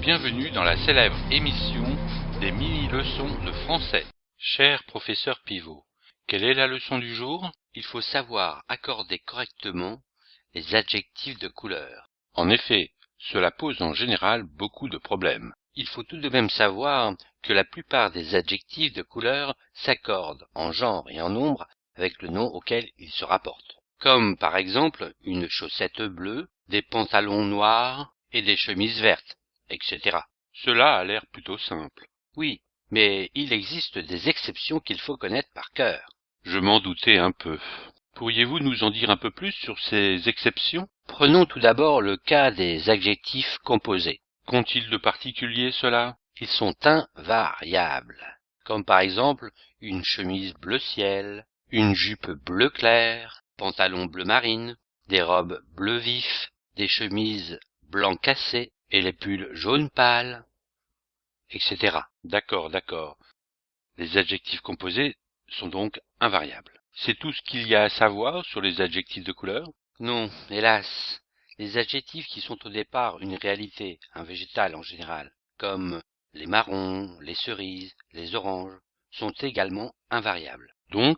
Bienvenue dans la célèbre émission des mini-leçons de français. Cher professeur Pivot, quelle est la leçon du jour? Il faut savoir accorder correctement les adjectifs de couleur. En effet, cela pose en général beaucoup de problèmes. Il faut tout de même savoir que la plupart des adjectifs de couleur s'accordent en genre et en nombre avec le nom auquel ils se rapportent. Comme par exemple une chaussette bleue, des pantalons noirs et des chemises vertes, etc. Cela a l'air plutôt simple. Oui, mais il existe des exceptions qu'il faut connaître par cœur. Je m'en doutais un peu. Pourriez-vous nous en dire un peu plus sur ces exceptions? Prenons tout d'abord le cas des adjectifs composés. Qu'ont-ils de particulier cela? Ils sont invariables, comme par exemple une chemise bleu ciel, une jupe bleu clair, pantalon bleu marine, des robes bleu vif, des chemises blanc cassé et les pulls jaune pâle, etc. D'accord. Les adjectifs composés sont donc invariables. C'est tout ce qu'il y a à savoir sur les adjectifs de couleur? Non, hélas. Les adjectifs qui sont au départ une réalité, un végétal en général, comme les marrons, les cerises, les oranges, sont également invariables. Donc,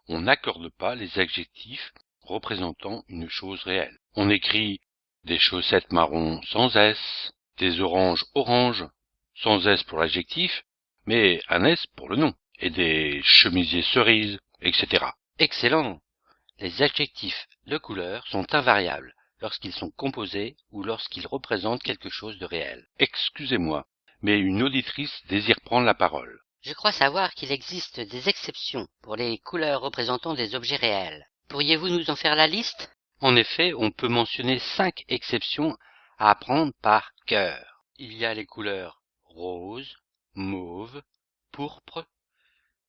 on n'accorde pas les adjectifs représentant une chose réelle. On écrit des chaussettes marron sans S, des oranges orange, sans S pour l'adjectif, mais un S pour le nom, et des chemisiers cerises, etc. Excellent! Les adjectifs de couleur sont invariables lorsqu'ils sont composés ou lorsqu'ils représentent quelque chose de réel. Excusez-moi, mais une auditrice désire prendre la parole. Je crois savoir qu'il existe des exceptions pour les couleurs représentant des objets réels. Pourriez-vous nous en faire la liste? En effet, on peut mentionner 5 exceptions à apprendre par cœur. Il y a les couleurs rose, mauve, pourpre,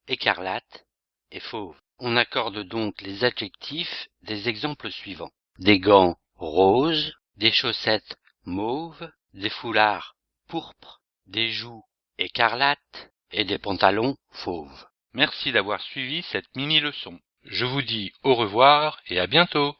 écarlate et fauve. On accorde donc les adjectifs des exemples suivants. Des gants roses, des chaussettes mauves, des foulards pourpres, des joues écarlates et des pantalons fauves. Merci d'avoir suivi cette mini-leçon. Je vous dis au revoir et à bientôt.